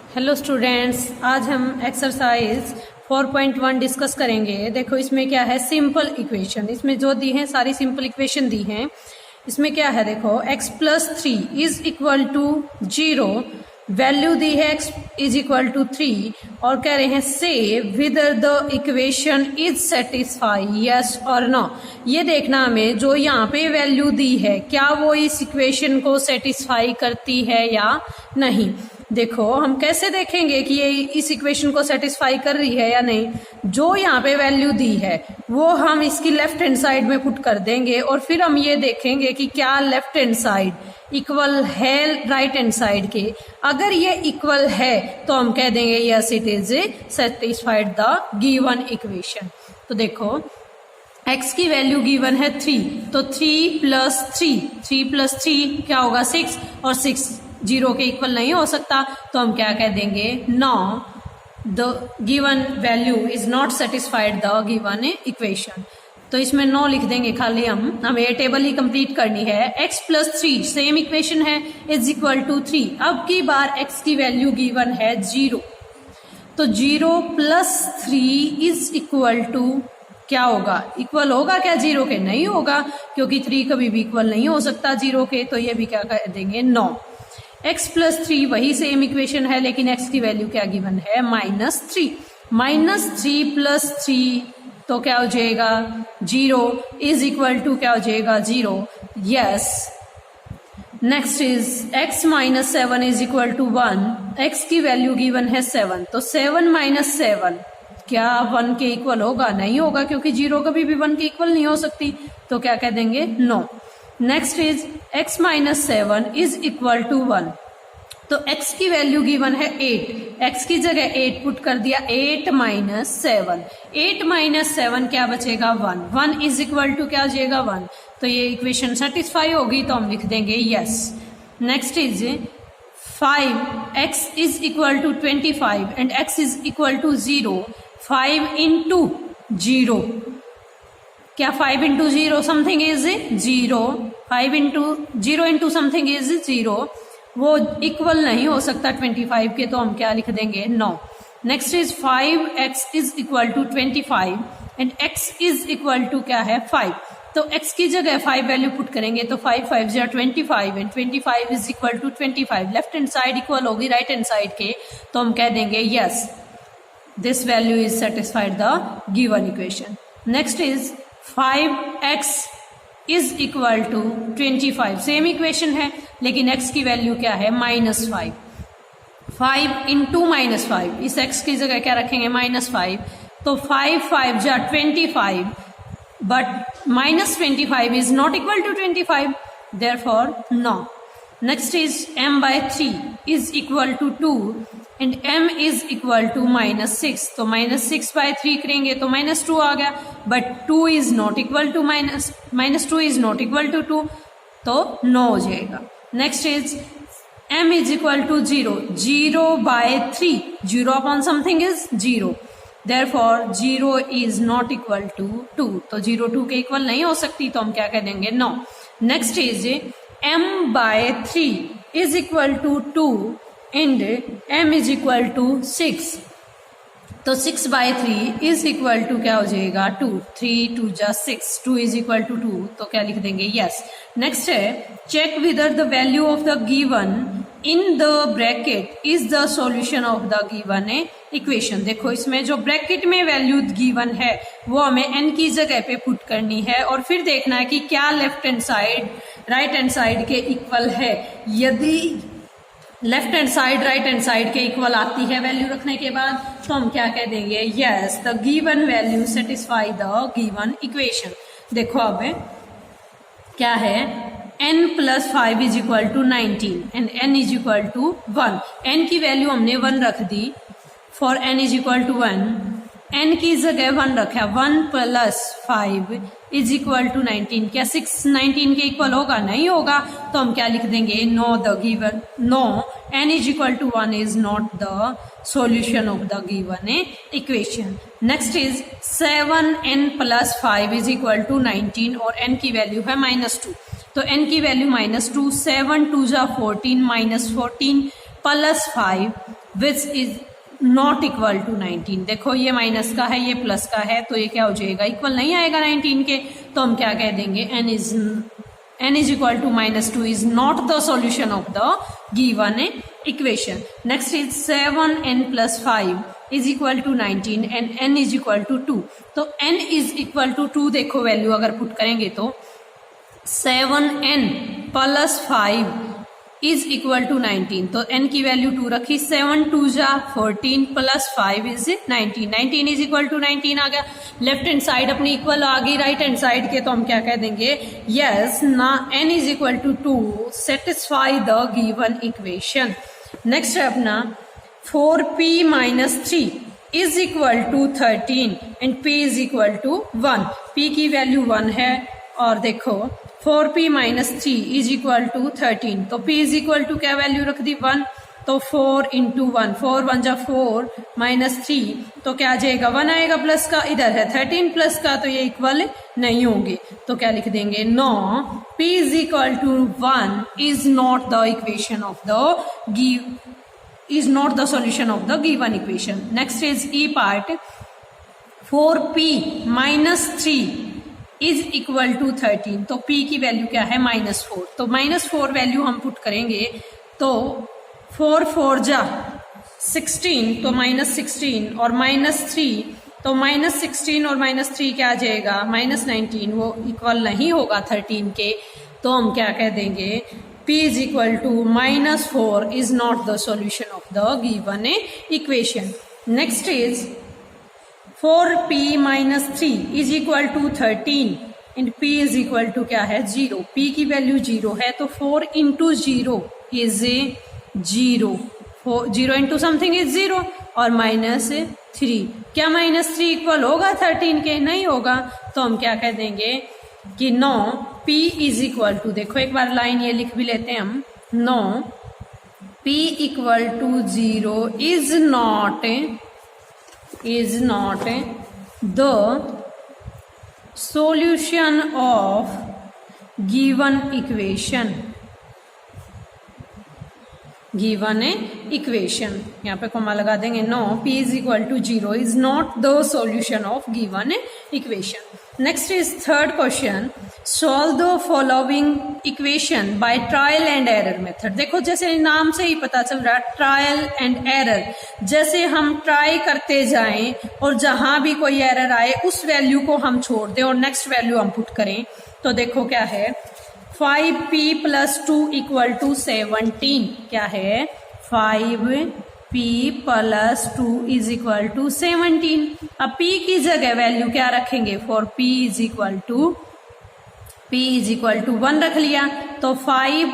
Hello students, आज हम exercise 4.1 discuss करेंगे। देखो इसमें क्या है, सिंपल इक्वेशन। इसमें जो दी हैं सारी सिंपल इक्वेशन दी हैं। इसमें क्या है, देखो x + 3 is equal to 0, value दी है x इज इक्वल टू 3 और कह रहे हैं से whether the equation is satisfy yes और नो। ये देखना हमें जो यहाँ पे वैल्यू दी है क्या वो इस इक्वेशन को सेटिस्फाई करती है या नहीं। देखो हम कैसे देखेंगे कि ये इस इक्वेशन को सेटिस्फाई कर रही है या नहीं। जो यहाँ पे वैल्यू दी है वो हम इसकी लेफ्ट हैंड साइड में पुट कर देंगे और फिर हम ये देखेंगे कि क्या लेफ्ट हैंड साइड इक्वल है राइट हैंड साइड के। अगर ये इक्वल है तो हम कह देंगे yes it is satisfied the given equation. तो देखो x की वैल्यू गिवन है 3, तो 3 + 3 क्या होगा 6 और 6 0 के इक्वल नहीं हो सकता, तो हम क्या कह देंगे no the given value is not satisfied the given equation. तो इसमें नो लिख देंगे खाली। हमें ये टेबल ही कंप्लीट करनी है। x + 3 सेम इक्वेशन है इज इक्वल टू 3। अब की बार x की वैल्यू गिवन है 0, तो 0 + 3 इज इक्वल टू क्या होगा, इक्वल होगा क्या 0 के? नहीं होगा, क्योंकि 3 कभी भी इक्वल नहीं हो सकता 0 के। तो ये भी क्या कह देंगे नो। x + 3 वही सेम इक्वेशन है, लेकिन x की वैल्यू क्या गिवन है -3। -3 + 3 तो क्या हो जाएगा 0 इज इक्वल टू क्या हो जाएगा 0 yes. Next is x - 7 is equal to 1। x की वैल्यू गिवन है 7, तो 7 - 7 क्या 1 के इक्वल होगा? नहीं होगा, क्योंकि 0 कभी भी 1 के इक्वल नहीं हो सकती। तो क्या कह देंगे no. Next is x - 7 is equal to 1, तो x की वैल्यू गिवन है 8, x की जगह 8 पुट कर दिया। 8 - 7, 8 - 7 क्या बचेगा 1, 1 इज इक्वल टू क्या हो जाएगा 1। तो ये इक्वेशन सेटिस्फाई होगी, तो हम लिख देंगे yes. Next is 5x is equal to 25 and x is equal to 0। 5 × 0 क्या 5 × 0 समथिंग इज 0, 5 × 0 × समथिंग इज 0, वो इक्वल नहीं हो सकता 25 के, तो हम क्या लिख देंगे no. Next is 5x is equal to 25 and x is equal to क्या है 5, तो x की जगह 5 वैल्यू पुट करेंगे, तो 5 × 5 = 25 and 25 is equal to 25। Left hand side equal होगी राइट हैंड साइड के, तो हम कह देंगे yes this value is satisfied the given equation. Next is 5x is equal to 25, same equation है, लेकिन x की वैल्यू क्या है -5। 5 × -5, इस x की जगह क्या रखेंगे -5, तो 5 × 5 = 25, but -25 is not equal to 25, therefore no. Next is m/3 is equal to 2 and m is equal to -6, तो -6/3 करेंगे तो -2 आ गया, but 2 is not equal to -2 is not equal to 2, तो नो हो जाएगा। Next is m is equal to 0, 0/3, 0 upon something is 0, therefore 0 is not equal to 2, तो 0 2 के इक्वल नहीं हो सकती, तो हम क्या कह देंगे no. Next is m/3 is equal to 2 and m is equal to 6, तो 6/3 इज इक्वल टू क्या हो जाएगा 2, 3 × 2 = 6, 2 इज इक्वल टू 2, तो क्या लिख देंगे यस। नेक्स्ट है check whether the value of the given in the bracket is the solution of the given equation. देखो इसमें जो ब्रैकेट में वैल्यू गिवन है वो हमें n की जगह पे पुट करनी है और फिर देखना है कि क्या left hand side right hand side के इक्वल है। यदि left hand side right hand side के इक्वल आती है वैल्यू रखने के बाद, तो हम क्या कह देंगे yes the given value satisfy the given equation. देखो अब क्या है n + 5 is equal to 19 and n is equal to 1। n की वैल्यू हमने 1 रख दी for n is equal to 1, n की जगह 1 रखा, 1 + 5 इज इक्वल टू 19, क्या 6 19 के इक्वल होगा? नहीं होगा, तो हम क्या लिख देंगे no the given no n is equal to 1 is not the solution of the given equation. Next is 7n + 5 is equal to 19 और n की वैल्यू है -2, तो n की value -2, 7 × 2 = 14, -14 + 5 which is not equal to 19। देखो ये minus का है, ये प्लस का है, तो ये क्या हो जाएगा, इक्वल नहीं आएगा 19 के, तो हम क्या कह देंगे, n is equal to -2 is not the solution of the given equation. Next is 7n plus 5 is equal to 19 and n is equal to 2. तो n is equal to 2 देखो वैल्यू अगर पुट करेंगे तो 7n plus 5 is equal to 19, तो n की value 2 रखी, 7 2 जा 14 plus 5 is 19, 19 is equal to 19 आ गया। लेफ्ट हैंड साइड अपनी इक्वल आ गई राइट हैंड साइड के, तो हम क्या कह देंगे, यस ना n is equal to 2 satisfy the given equation. Next है अपना 4p minus 3 is equal to 13 and p is equal to 1। p की वैल्यू 1 है और देखो 4p minus 3 is equal to 13, तो p इज इक्वल टू क्या value रख दी 1, तो 4 इंटू 1, 4 1 जा 4 माइनस 3, तो क्या आ जाएगा 1 आएगा प्लस का, इधर है 13 प्लस का, तो ये इक्वल नहीं होंगे, तो क्या लिख देंगे, no p is equal to 1 is not the equation of the is not the solution of the given equation. Next is E part, 4p minus 3 is equal to 13, तो p की वैल्यू क्या है -4, तो -4 वैल्यू हम put करेंगे तो 4 4 जा 16, तो -16 और -3, तो -16 और -3 क्या आ जाएगा -19, वो इक्वल नहीं होगा 13 के, तो हम क्या कह देंगे, p is equal to -4 is not the solution of the given equation. Next is 4p minus 3 is equal to 13 and p is equal to क्या है 0, p की वैल्यू 0 है, तो 4 into 0 is 0, 0 into something is 0 और -3, क्या -3 equal होगा 13 के, नहीं होगा, तो हम क्या कह देंगे कि no p is equal to, देखो एक बार लाइन ये लिख भी लेते हैं हम, no p equal to 0 is not the solution of given equation, यहाँ पे कॉमा लगा देंगे, no p is equal to 0 is not the solution of given equation. Next is third question, solve the following equation by trial and error method. देखो जैसे नाम से ही पता चल रहा है ट्रायल एंड एरर, जैसे हम ट्राई करते जाएं और जहां भी कोई एरर आए उस वैल्यू को हम छोड़ दें और नेक्स्ट वैल्यू हम पुट करें, तो देखो क्या है 5p प्लस 2 इक्वल टू 17, क्या है 5p plus 2 is equal to 17। अब p की जगह वैल्यू क्या रखेंगे, for p is equal to 1 रख लिया, तो 5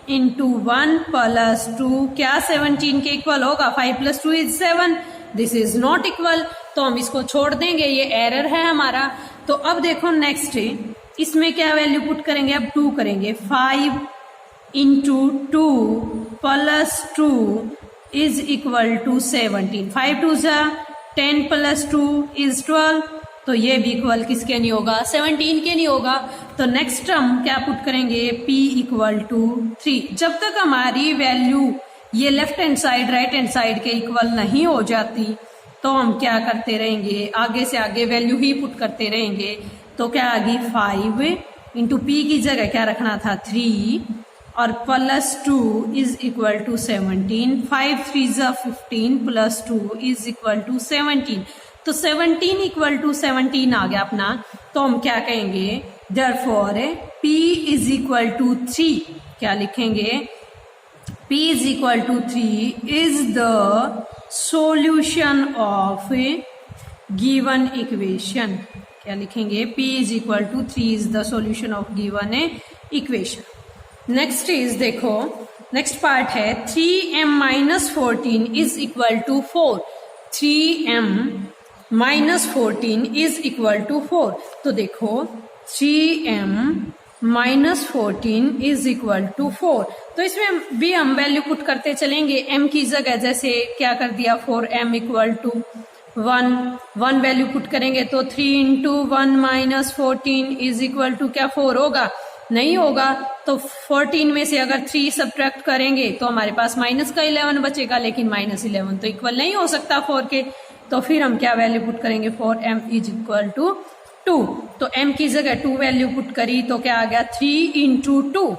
इंटू 1 प्लस 2 क्या 17 के इक्वल होगा, 5 plus 2 is 7, this is not equal, तो हम इसको छोड़ देंगे, ये एरर है हमारा। तो अब देखो नेक्स्ट इसमें क्या वैल्यू पुट करेंगे, अब 2 करेंगे, 5 into 2 plus 2 is equal to 17, 5 2 जा 10 प्लस 2 इज 12, तो ये भी इक्वल किसके नहीं होगा, 17 के नहीं होगा। तो नेक्स्ट हम क्या पुट करेंगे, p इक्वल टू 3। जब तक हमारी वैल्यू ये left hand side right hand side के इक्वल नहीं हो जाती, तो हम क्या करते रहेंगे, आगे से आगे वैल्यू ही पुट करते रहेंगे, तो क्या आ गई 5 इंटू p की जगह क्या रखना था 3 और प्लस 2 इज इक्वल टू 17, 5 3 जा 15 प्लस 2 इज इक्वल टू 17, तो 17 इक्वल टू 17 आ गया अपना, तो हम क्या कहेंगे, therefore p is equal to 3, क्या लिखेंगे, p is equal to 3 is the solution of given equation, क्या लिखेंगे, p is equal to 3 is the solution of given equation. Next is देखो नेक्स्ट पार्ट है 3m minus 14 is equal to 4, 3m minus 14 is equal to 4, तो देखो 3m minus 14 is equal to 4, तो इसमें भी हम वैल्यू पुट करते चलेंगे, m की जगह जैसे क्या कर दिया 4m equal to 1 value put करेंगे, तो 3 into 1 minus 14 is equal to क्या 4 होगा, नहीं होगा। तो 14 में से अगर 3 सब्ट्रैक्ट करेंगे तो हमारे पास माइनस का 11 बचेगा, लेकिन माइनस 11 तो इक्वल नहीं हो सकता 4 के। तो फिर हम क्या वैल्यू पुट करेंगे, for m is equal to 2। तो m की जगह 2 वैल्यू पुट करी तो क्या आ गया, 3 into 2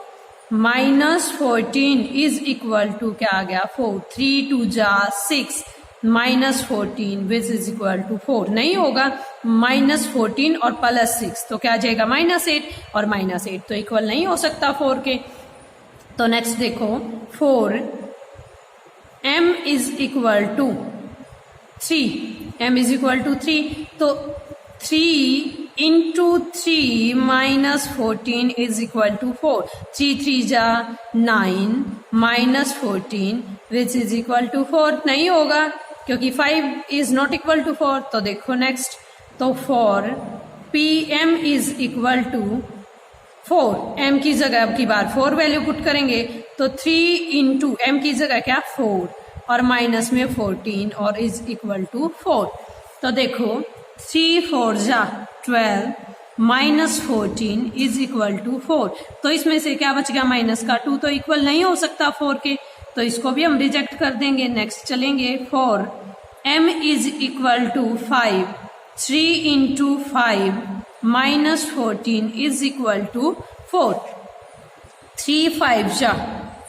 minus 14 is equal to क्या आ गया 4। 3 2 जा 6 minus 14 which is equal to 4 नहीं होगा, माइनस 14 और प्लस 6 तो क्या आ जाएगा -8, और -8 तो इक्वल नहीं हो सकता 4 के। तो नेक्स्ट देखो, 4 m is equal to 3, m is equal to 3, तो 3 into 3 minus 14 is equal to 4। 3 3 जा 9 minus 14 which is equal to 4 नहीं होगा, क्योंकि 5 इज नॉट इक्वल टू 4। तो देखो नेक्स्ट, तो for pm is equal to 4, m की जगह अब की बार 4 वैल्यू पुट करेंगे तो 3 इंटू m की जगह क्या 4 और माइनस में 14 और इज इक्वल टू 4। तो देखो 3 4 जा 12 माइनस 14 इज इक्वल टू 4। तो इसमें से क्या बच गया, माइनस का 2 तो इक्वल नहीं हो सकता 4 के, तो इसको भी हम रिजेक्ट कर देंगे। नेक्स्ट चलेंगे, for m is equal to 5, 3 into 5 minus 14 is equal to 4। 3 5 जा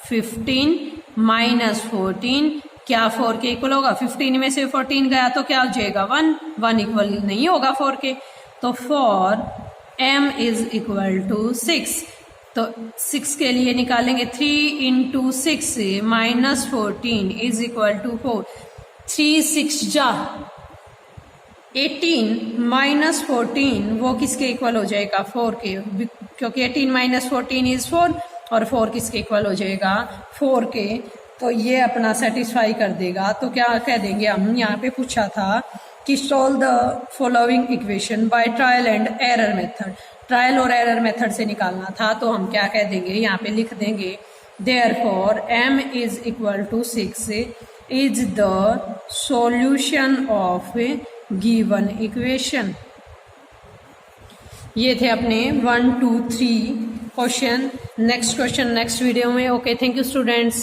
15 माइनस 14 क्या 4 के इक्वल होगा, 15 में से 14 गया तो क्या हो जाएगा 1 इक्वल नहीं होगा 4 के। तो for m is equal to 6, तो 6 के लिए निकालेंगे 3 into 6 minus 14 is equal to 4। 3 6 जा 18 माइनस 14 वो किसके इक्वल हो जाएगा 4 के, क्योंकि 18 माइनस 14 इज 4 और 4 किसके इक्वल हो जाएगा 4 के। तो ये अपना सेटिस्फाई कर देगा। तो क्या कह देंगे हम, यहाँ पे पूछा था कि solve the following equation by trial and error method, trial और एरर मेथड से निकालना था। तो हम क्या कह देंगे, यहाँ पे लिख देंगे therefore m is equal to 6 is the solution of given equation. ये थे अपने 1 2 3 question. Next question next video में। Okay, thank you students.